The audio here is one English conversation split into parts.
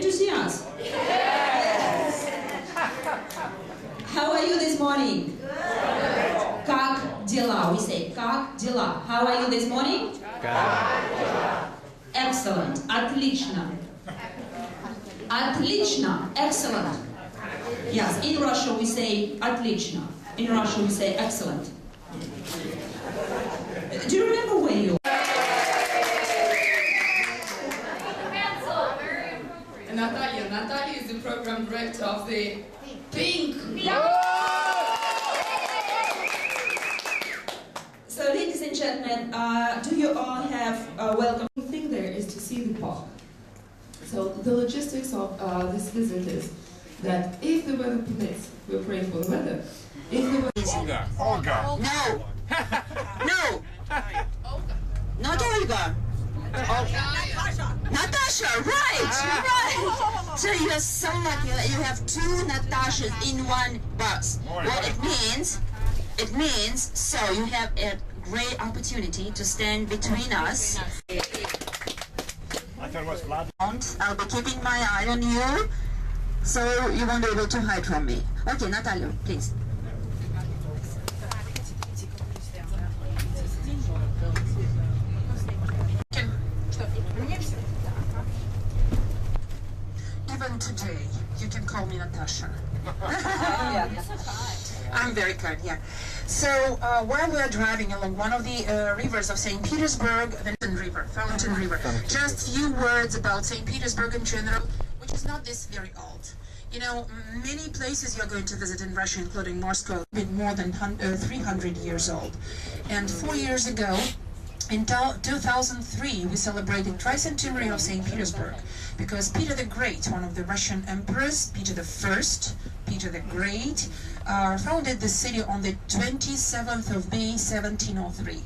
to see us? Yes! How are you this morning? Как дела? We say, как дела? How are you this morning? Excellent. Отлично. Отлично. Excellent. Yes, in Russia we say отлично. In Russia we say excellent. Do you remember where you are? Natalia is the program director of the Pink. So, ladies and gentlemen, do you all have welcome? The thing there is to see the park. So the logistics of this visit is that if the weather permits, we're praying for the weather. If the weather Olga. No. No. Not Olga. Natasha, right, right. So you are so lucky that you have two Natashas in one bus. What it means, so you have a great opportunity to stand between us. I thought it was Vlad. I'll be keeping my eye on you, so you won't be able to hide from me. Okay, Natalia, please. Even today, you can call me Natasha. I'm very kind, yeah. So, while we are driving along one of the rivers of St. Petersburg, the Fountain River, just few words about St. Petersburg in general, which is not this very old. You know, many places you're going to visit in Russia, including Moscow, have been more than 300 years old. And 4 years ago, in 2003, we celebrated tricentenary of St. Petersburg, because Peter the Great, one of the Russian emperors, Peter the First, Peter the Great, founded the city on the 27th of May, 1703.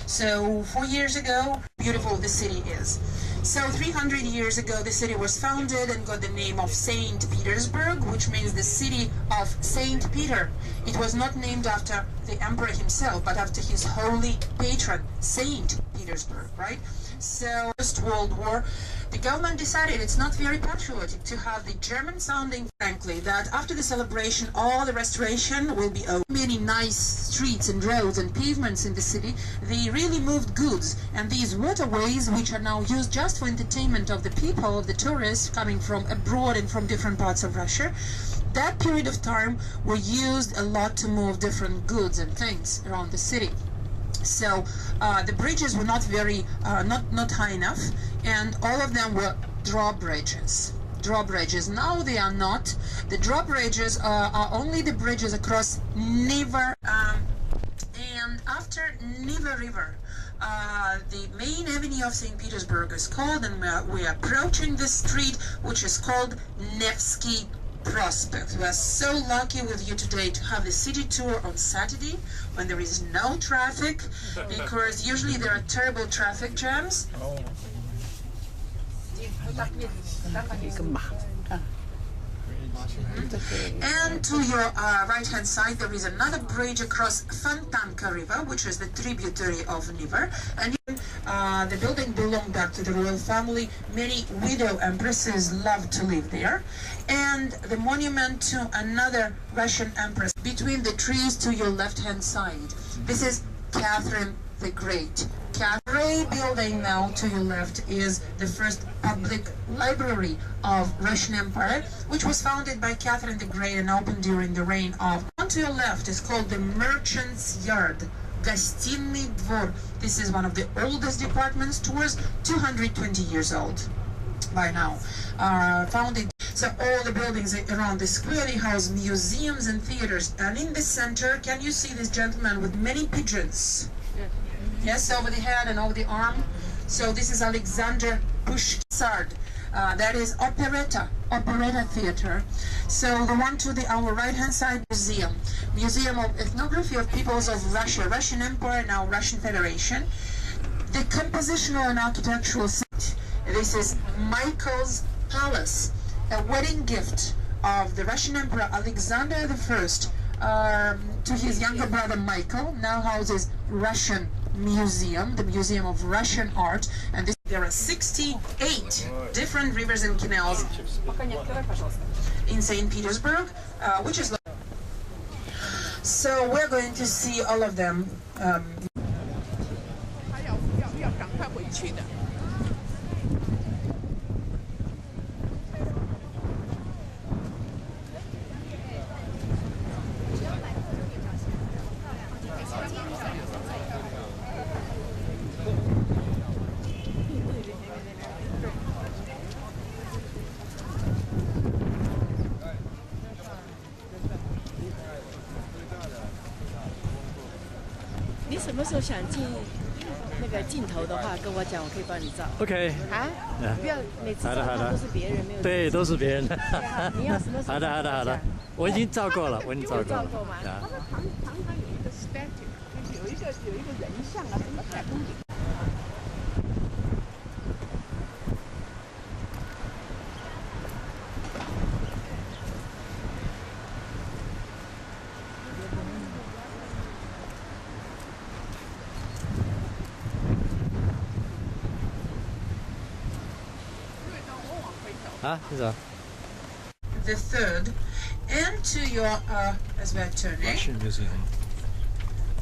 So 4 years ago, beautiful the city is. So 300 years ago, the city was founded and got the name of Saint Petersburg, which means the city of Saint Peter. It was not named after the emperor himself, but after his holy patron, Saint Petersburg, right? So, First World War, the government decided it's not very patriotic to have the German-sounding, frankly, that after the celebration, all the restoration will be over. Many nice streets and roads and pavements in the city, they really moved goods. And these waterways, which are now used just for entertainment of the people, of the tourists coming from abroad and from different parts of Russia, that period of time were used a lot to move different goods and things around the city. So the bridges were not very, not high enough, and all of them were drawbridges. Now they are not. The drawbridges are only the bridges across Neva, and after Neva River, the main avenue of St. Petersburg is called, and we are approaching this street, which is called Nevsky Prospect. We are so lucky with you today to have the city tour on Saturday when there is no traffic, because usually there are terrible traffic jams. And to your right-hand side, there is another bridge across Fontanka River, which is the tributary of Neva. And the building belonged back to the royal family. Many widow empresses loved to live there. And the monument to another Russian empress between the trees to your left-hand side. This is Catherine the Great. Gray building now to your left is the first public library of Russian Empire, which was founded by Catherine the Great and opened during the reign of. On to your left is called the Merchant's Yard, Гостиный двор. This is one of the oldest department stores, 220 years old by now. Founded. So all the buildings around the square, they house museums and theaters. And in the center, can you see this gentleman with many pigeons? Yes, over the head and over the arm. So this is Alexander Pushkin. That is operetta theater. So the one to our right-hand side, Museum of Ethnography of Peoples of Russia, Russian Empire, now Russian Federation. The compositional and architectural site. This is Michael's Palace, a wedding gift of the Russian Emperor Alexander I to his younger brother Michael. Now houses Russian Museum, the Museum of Russian Art, and this There are 68 different rivers and canals in St. Petersburg, which is. So we're going to see all of them. OK 啊，不要每次照好的看都是别人，没有对，都是别人的。你要什么时候好的，好的，好的，我已经照过了，我已经照过了。照过吗？啊常有一个 statue， 就是有一个人像啊，什么在宫顶。啊，是啥 The third, and to your as we're turning. Russian Museum.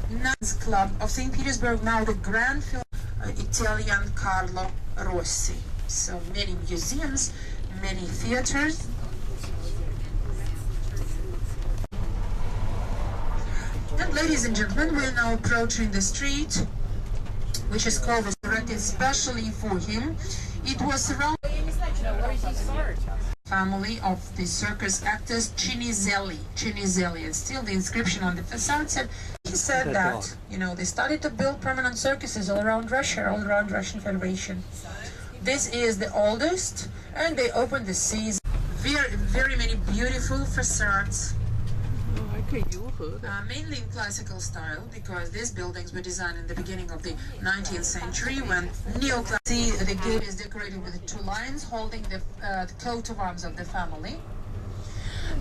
Nuns Club of St. Petersburg, now the Grand Italian Carlo Rossi. So many museums, many theaters. And ladies and gentlemen, we're now approaching the street, which is called the erected especially for him. It was surrounded family of the circus actors Cinizelli, and still the inscription on the facade said, he said that, you know, they started to build permanent circuses all around Russia, all around Russian Federation. This is the oldest, and they opened the seas. Very many beautiful facades. Mainly in classical style, because these buildings were designed in the beginning of the 19th century when neoclassical. The gate is decorated with 2 lions holding the coat of arms of the family.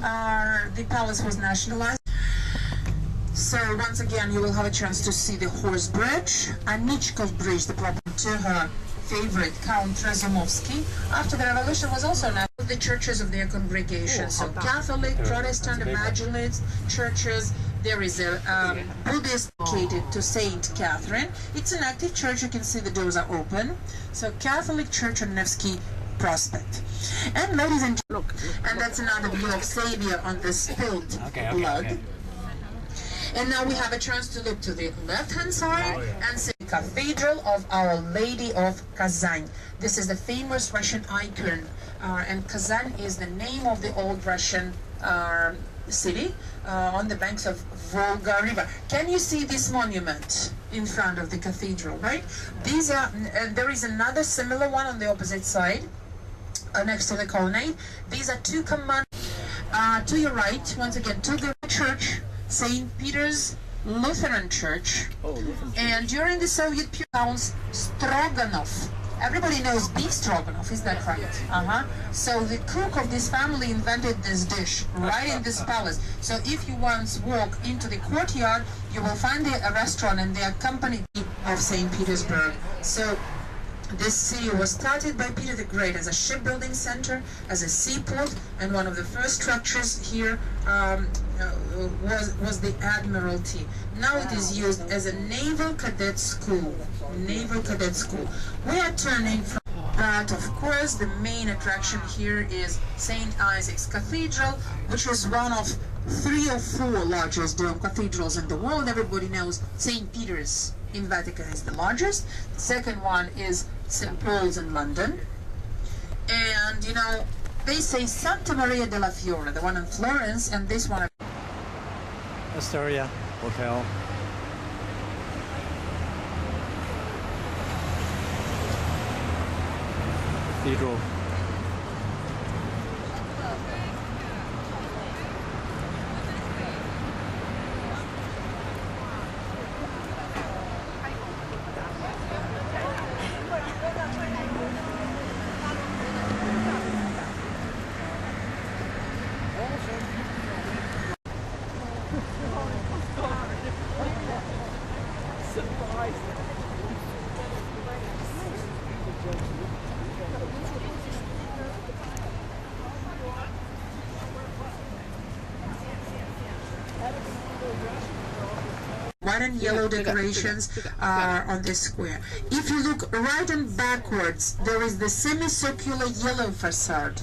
The palace was nationalized. So once again, you will have a chance to see the horse bridge, Anichkov bridge, the proper to her favorite Count Razumovsky. After the revolution was also named the churches of their congregation. So Catholic, Protestant, Evangelists churches. There is a Buddhist dedicated to Saint Catherine. It's an active church. You can see the doors are open. So Catholic Church on Nevsky Prospect. And ladies and gentlemen, and that's another view of Savior on the spilled blood. And now we have a chance to look to the left-hand side and see the Cathedral of Our Lady of Kazan. This is the famous Russian icon, and Kazan is the name of the old Russian city on the banks of Volga River. Can you see this monument in front of the cathedral, right? These are, there is another similar one on the opposite side, next to the colonnade. These are 2 commands. To your right, once again, to the church, St. Peter's Lutheran Church. And during the Soviet period, Stroganov. Everybody knows beef stroganoff, is that right? So the cook of this family invented this dish right in this palace. So if you once walk into the courtyard, you will find a restaurant and the company of St. Petersburg. So this city was started by Peter the Great as a shipbuilding center, as a seaport, and one of the first structures here was the Admiralty. Now it is used as a naval cadet school. We are turning from that. Of course, the main attraction here is St. Isaac's Cathedral, which is one of 3 or 4 largest dome cathedrals in the world. Everybody knows St. Peter's in Vatican is the largest. The second one is St. Paul's in London. And, you know, they say Santa Maria della Fiore, the one in Florence, and this one... Astoria Hotel. Cathedral. white and yellow decorations are on this square. If you look right and backwards, there is the semicircular yellow facade.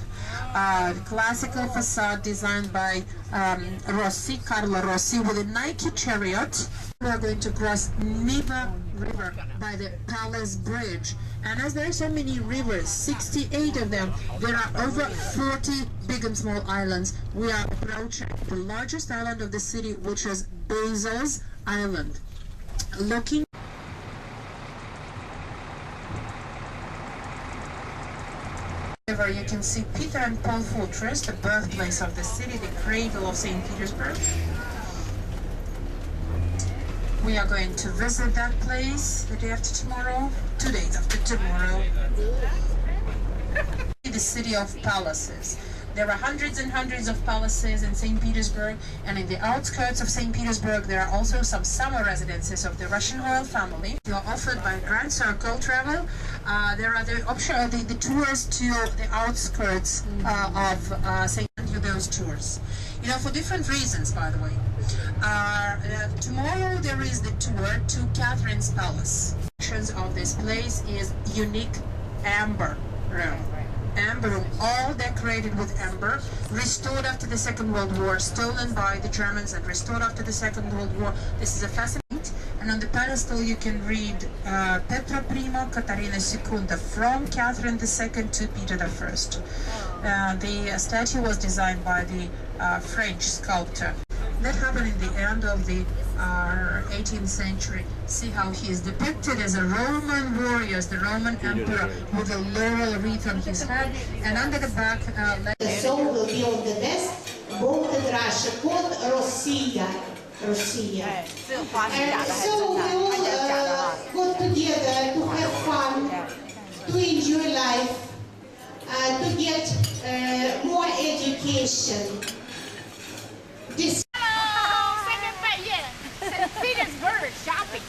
Classical facade designed by Carlo Rossi, with a Nike chariot. We are going to cross Neva River by the Palace Bridge. And as there are so many rivers, 68 of them, there are over 40 big and small islands. We are approaching the largest island of the city, which is Basil's Island. Looking you can see Peter and Paul Fortress, the birthplace of the city, the cradle of St. Petersburg. We are going to visit that place the day after tomorrow, 2 days after tomorrow. The city of palaces. There are hundreds and hundreds of palaces in St. Petersburg, and in the outskirts of St. Petersburg there are also some summer residences of the Russian royal family. You are offered by Grand Circle Travel. There are the option, the tours to the outskirts of St. Petersburg, those tours. You know, for different reasons, by the way. Tomorrow there is the tour to Catherine's Palace. Of this place is unique amber room. Amber room, all decorated with amber, restored after the Second World War, stolen by the Germans and restored after the Second World War. This is a fascinating, and on the pedestal you can read Petra I, Katarina II, from Catherine II to Peter I. The statue was designed by the French sculptor. That happened in the end of the 18th century. See how he is depicted as a Roman warrior, as the Roman emperor, with a laurel wreath on his head, and under the back. The song will be on the west, both in Russia, called Rossiya. And so we all got together to have fun, to enjoy life, to get more education. This Petersburg shopping.